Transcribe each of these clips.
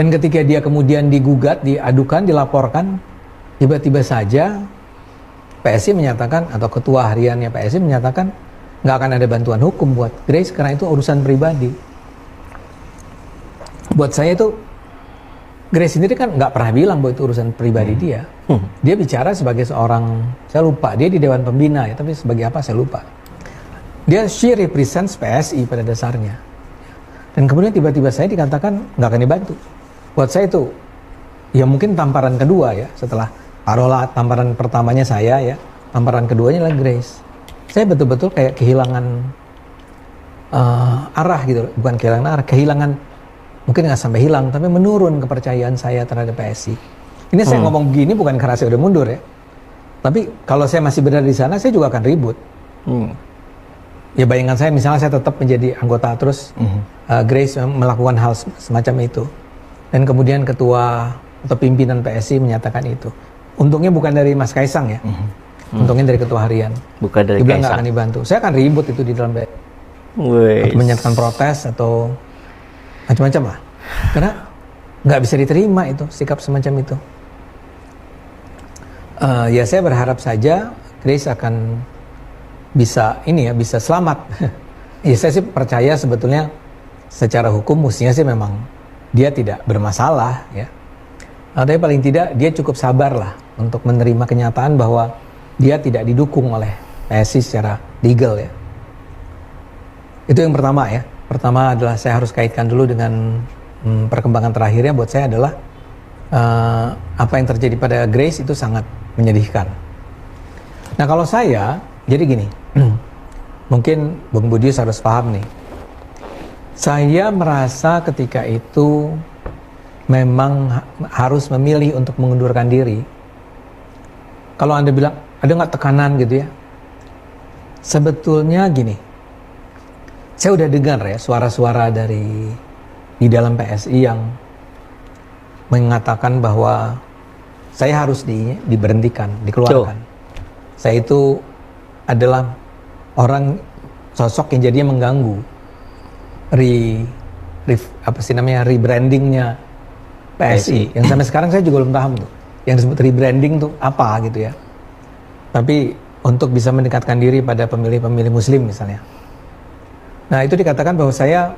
Dan ketika dia kemudian digugat, diadukan, dilaporkan, tiba-tiba saja PSI menyatakan, atau ketua hariannya PSI menyatakan nggak akan ada bantuan hukum buat Grace karena itu urusan pribadi. Buat saya itu, Grace sendiri kan nggak pernah bilang bahwa itu urusan pribadi dia. Dia bicara sebagai seorang, saya lupa, dia di Dewan Pembina ya, tapi sebagai apa saya lupa. She represents PSI pada dasarnya. Dan kemudian tiba-tiba saya dikatakan nggak akan dibantu. Buat saya itu, ya mungkin tamparan kedua ya, setelah taruhlah tamparan pertamanya saya ya, tamparan keduanya adalah Grace. Saya betul-betul kayak kehilangan arah gitu, bukan kehilangan arah, kehilangan, mungkin nggak sampai hilang, tapi menurun kepercayaan saya terhadap PSI. Ini saya ngomong begini bukan karena saya udah mundur ya, tapi kalau saya masih berada di sana, saya juga akan ribut. Ya bayangkan saya, misalnya saya tetap menjadi anggota terus, Grace melakukan hal semacam itu, dan kemudian ketua atau pimpinan PSI menyatakan itu. Untungnya bukan dari Mas Kaisang ya, untungnya dari ketua harian. Bukan dari Kaisang. Nggak Kaisang. akan dibantu. Saya akan ribut itu di dalam PSI. Atau menyatakan protes atau macam-macam lah. Karena nggak bisa diterima itu, sikap semacam itu. Ya saya berharap saja Grace akan bisa bisa selamat. Ya saya sih percaya sebetulnya secara hukum mestinya sih memang dia tidak bermasalah ya. Tapi paling tidak dia cukup sabar lah untuk menerima kenyataan bahwa dia tidak didukung oleh PSI secara legal ya. Itu yang pertama ya. Pertama adalah saya harus kaitkan dulu dengan perkembangan terakhirnya buat saya adalah apa yang terjadi pada Grace itu sangat menyedihkan. Nah kalau saya, jadi gini, mungkin Bung Budius harus paham nih. Saya merasa ketika itu memang harus memilih untuk mengundurkan diri. Kalau Anda bilang, ada nggak tekanan gitu ya? Sebetulnya gini, saya udah dengar ya suara-suara di dalam PSI yang mengatakan bahwa saya harus diberhentikan, dikeluarkan. Saya itu adalah orang sosok yang jadinya mengganggu rebrandingnya PSI. Yang sampai sekarang saya juga belum paham tuh. Yang disebut rebranding tuh apa gitu ya. Tapi untuk bisa mendekatkan diri pada pemilih-pemilih Muslim misalnya. Nah itu dikatakan bahwa saya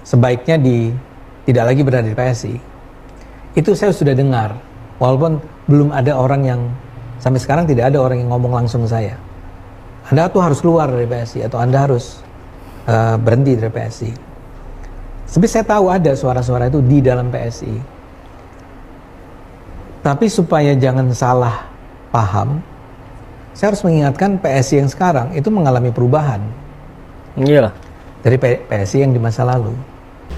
sebaiknya tidak lagi berada di PSI. Itu saya sudah dengar. Walaupun belum ada orang yang, sampai sekarang tidak ada orang yang ngomong langsung ke saya. Anda tuh harus keluar dari PSI atau Anda harus berhenti dari PSI. Tapi saya tahu ada suara-suara itu di dalam PSI. Tapi supaya jangan salah paham, saya harus mengingatkan PSI yang sekarang itu mengalami perubahan. Iyalah. Dari PSI yang di masa lalu.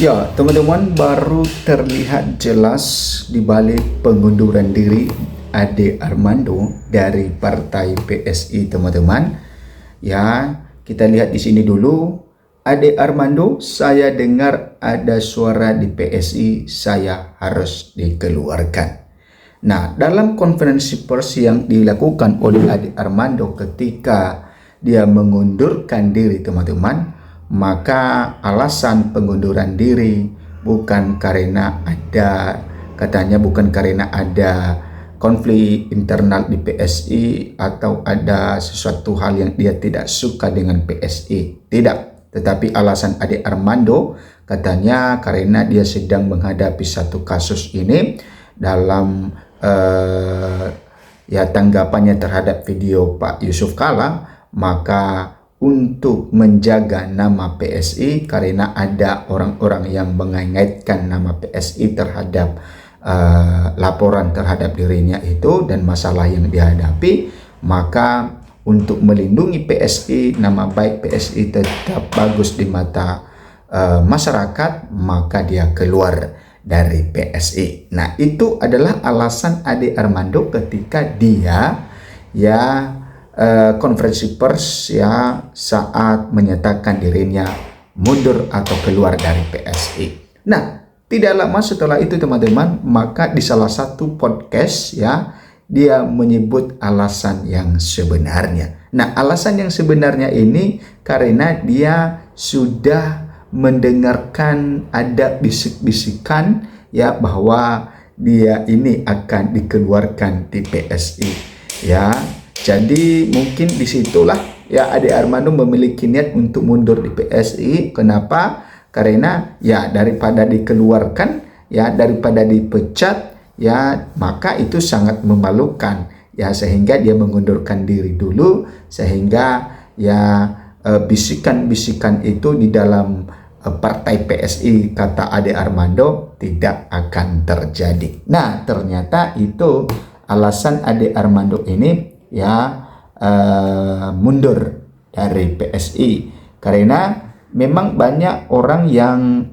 Ya, teman-teman, baru terlihat jelas di balik pengunduran diri Ade Armando dari partai PSI, teman-teman. Ya, kita lihat di sini dulu. Ade Armando, saya dengar ada suara di PSI, saya harus dikeluarkan. Nah, dalam konferensi pers yang dilakukan oleh Ade Armando ketika dia mengundurkan diri, teman-teman, maka alasan pengunduran diri bukan karena ada konflik internal di PSI atau ada sesuatu hal yang dia tidak suka dengan PSI. Tidak, tetapi alasan Ade Armando katanya karena dia sedang menghadapi satu kasus ini dalam tanggapannya terhadap video Pak Yusuf Kalla, maka untuk menjaga nama PSI karena ada orang-orang yang mengaitkan nama PSI terhadap laporan terhadap dirinya itu dan masalah yang dihadapi, maka untuk melindungi PSI, nama baik PSI tetap bagus di mata masyarakat, maka dia keluar dari PSI. Nah, itu adalah alasan Ade Armando ketika dia konferensi pers ya saat menyatakan dirinya mundur atau keluar dari PSI. Nah, tidak lama setelah itu, teman-teman, maka di salah satu podcast ya dia menyebut alasan yang sebenarnya. Nah, alasan yang sebenarnya ini karena dia sudah mendengarkan ada bisik-bisikan ya bahwa dia ini akan dikeluarkan di PSI ya. Jadi mungkin disitulah ya Ade Armando memiliki niat untuk mundur di PSI. Kenapa? Karena ya daripada dikeluarkan ya, daripada dipecat ya, maka itu sangat memalukan ya, sehingga dia mengundurkan diri dulu, sehingga ya bisikan-bisikan itu di dalam partai PSI, kata Ade Armando, tidak akan terjadi. Nah, ternyata itu alasan Ade Armando ini ya mundur dari PSI, karena memang banyak orang yang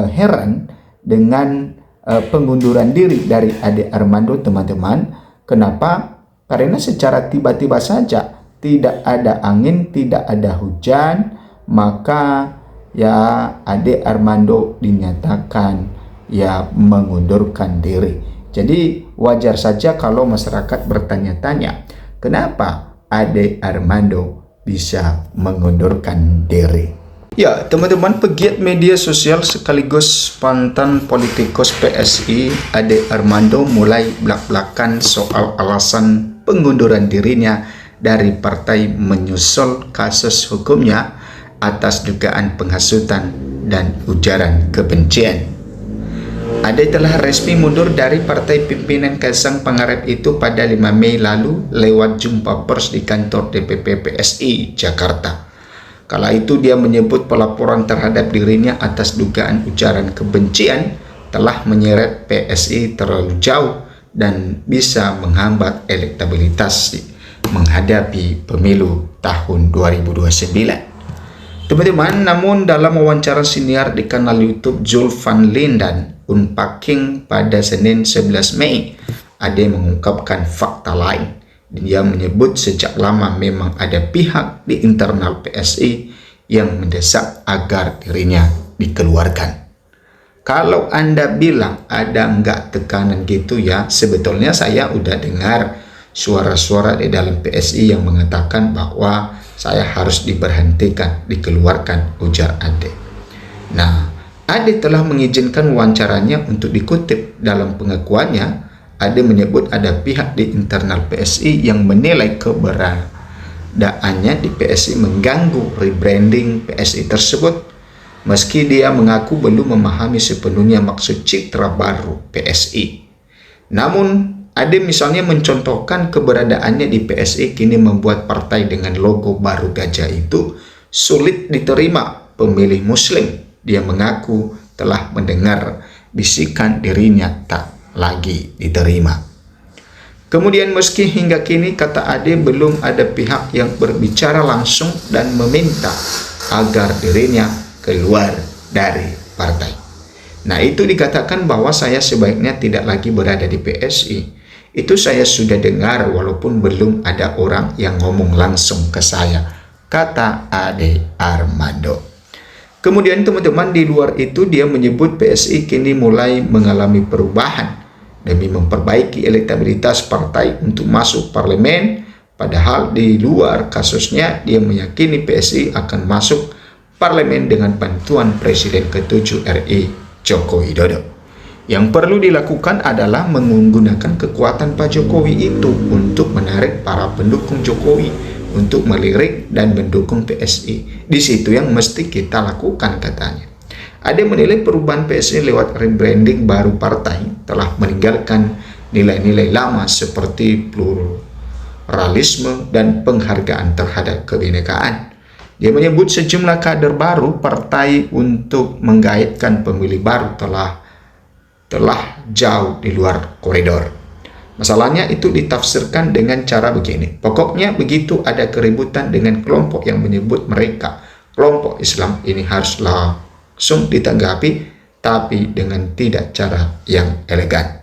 heran dengan pengunduran diri dari Ade Armando, teman-teman. Kenapa? Karena secara tiba-tiba saja, tidak ada angin, tidak ada hujan, maka ya Ade Armando dinyatakan ya mengundurkan diri. Jadi wajar saja kalau masyarakat bertanya-tanya, kenapa Ade Armando bisa mengundurkan diri? Ya, teman-teman, pegiat media sosial sekaligus mantan politikus PSI Ade Armando mulai belak-belakan soal alasan pengunduran dirinya dari partai menyusul kasus hukumnya atas dugaan penghasutan dan ujaran kebencian. Ade telah resmi mundur dari partai pimpinan Kaisang Pangarep itu pada 5 Mei lalu lewat jumpa pers di kantor DPP PSI Jakarta. Kala itu dia menyebut pelaporan terhadap dirinya atas dugaan ujaran kebencian telah menyeret PSI terlalu jauh dan bisa menghambat elektabilitas menghadapi pemilu tahun 2029. Teman-teman, namun dalam wawancara siniar di kanal YouTube Zul Van Lindan Unpacking pada Senin 11 Mei, Ade mengungkapkan fakta lain. Dia menyebut sejak lama memang ada pihak di internal PSI yang mendesak agar dirinya dikeluarkan. Kalau Anda bilang ada enggak tekanan gitu ya, sebetulnya saya udah dengar suara-suara di dalam PSI yang mengatakan bahwa saya harus diberhentikan, dikeluarkan, ujar Ade. Nah, Ade telah mengizinkan wawancaranya untuk dikutip. Dalam pengakuannya, Ade menyebut ada pihak di internal PSI yang menilai keberadaannya di PSI mengganggu rebranding PSI tersebut, meski dia mengaku belum memahami sepenuhnya maksud citra baru PSI. Namun, Ade misalnya mencontohkan keberadaannya di PSI kini membuat partai dengan logo baru gajah itu sulit diterima pemilih Muslim. Dia mengaku telah mendengar bisikan dirinya tak lagi diterima. Kemudian meski hingga kini, kata Ade, belum ada pihak yang berbicara langsung dan meminta agar dirinya keluar dari partai. Nah, itu dikatakan bahwa saya sebaiknya tidak lagi berada di PSI. Itu saya sudah dengar walaupun belum ada orang yang ngomong langsung ke saya, kata Ade Armando. Kemudian teman-teman, di luar itu dia menyebut PSI kini mulai mengalami perubahan demi memperbaiki elektabilitas partai untuk masuk parlemen, padahal di luar kasusnya dia meyakini PSI akan masuk parlemen dengan bantuan Presiden ke-7 RI Joko Widodo. Yang perlu dilakukan adalah menggunakan kekuatan Pak Jokowi itu untuk menarik para pendukung Jokowi untuk melirik dan mendukung PSI. Di situ yang mesti kita lakukan, katanya. Ade menilai perubahan PSI lewat rebranding baru partai telah meninggalkan nilai-nilai lama seperti pluralisme dan penghargaan terhadap kebinekaan. Dia menyebut sejumlah kader baru partai untuk menggaitkan pemilih baru telah jauh di luar koridor. Masalahnya itu ditafsirkan dengan cara begini. Pokoknya begitu ada keributan dengan kelompok yang menyebut mereka kelompok Islam, ini harus langsung ditanggapi, tapi dengan tidak cara yang elegan.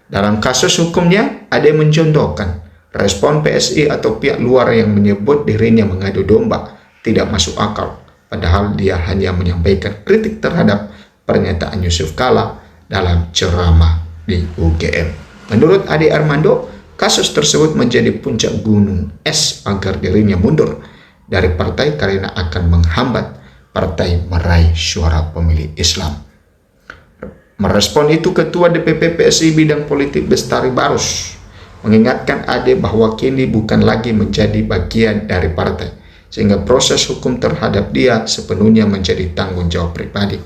Dalam kasus hukumnya, Ade mencontohkan respon PSI atau pihak luar yang menyebut dirinya mengadu domba tidak masuk akal, padahal dia hanya menyampaikan kritik terhadap pernyataan Yusuf Kala dalam ceramah di UGM. Menurut Ade Armando, kasus tersebut menjadi puncak gunung es agar dirinya mundur dari partai karena akan menghambat partai meraih suara pemilih Islam. Merespon itu, Ketua DPP PSI bidang politik Bestari Barus mengingatkan Ade bahwa kini bukan lagi menjadi bagian dari partai, sehingga proses hukum terhadap dia sepenuhnya menjadi tanggung jawab pribadi.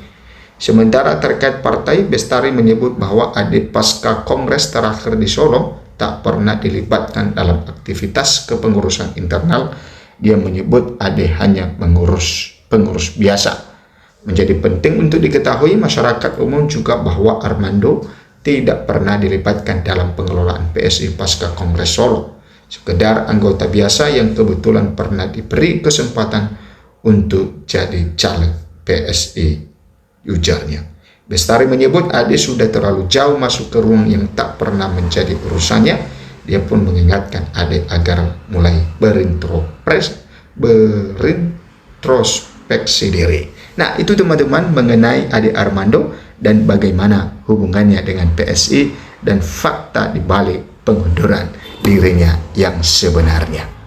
Sementara terkait partai, Bestari menyebut bahwa Ade pasca kongres terakhir di Solo tak pernah dilibatkan dalam aktivitas kepengurusan internal. Dia menyebut Ade hanya mengurus pengurus biasa. Menjadi penting untuk diketahui masyarakat umum juga bahwa Armando tidak pernah dilibatkan dalam pengelolaan PSI pasca Kongres Solo, sekedar anggota biasa yang kebetulan pernah diberi kesempatan untuk jadi caleg PSI, ujarnya. Bestari menyebut Ade sudah terlalu jauh masuk ke ruang yang tak pernah menjadi urusannya. Dia pun mengingatkan Ade agar mulai berintrospeksi diri. Nah, itu teman-teman mengenai Ade Armando dan bagaimana hubungannya dengan PSI dan fakta di balik pengunduran dirinya yang sebenarnya.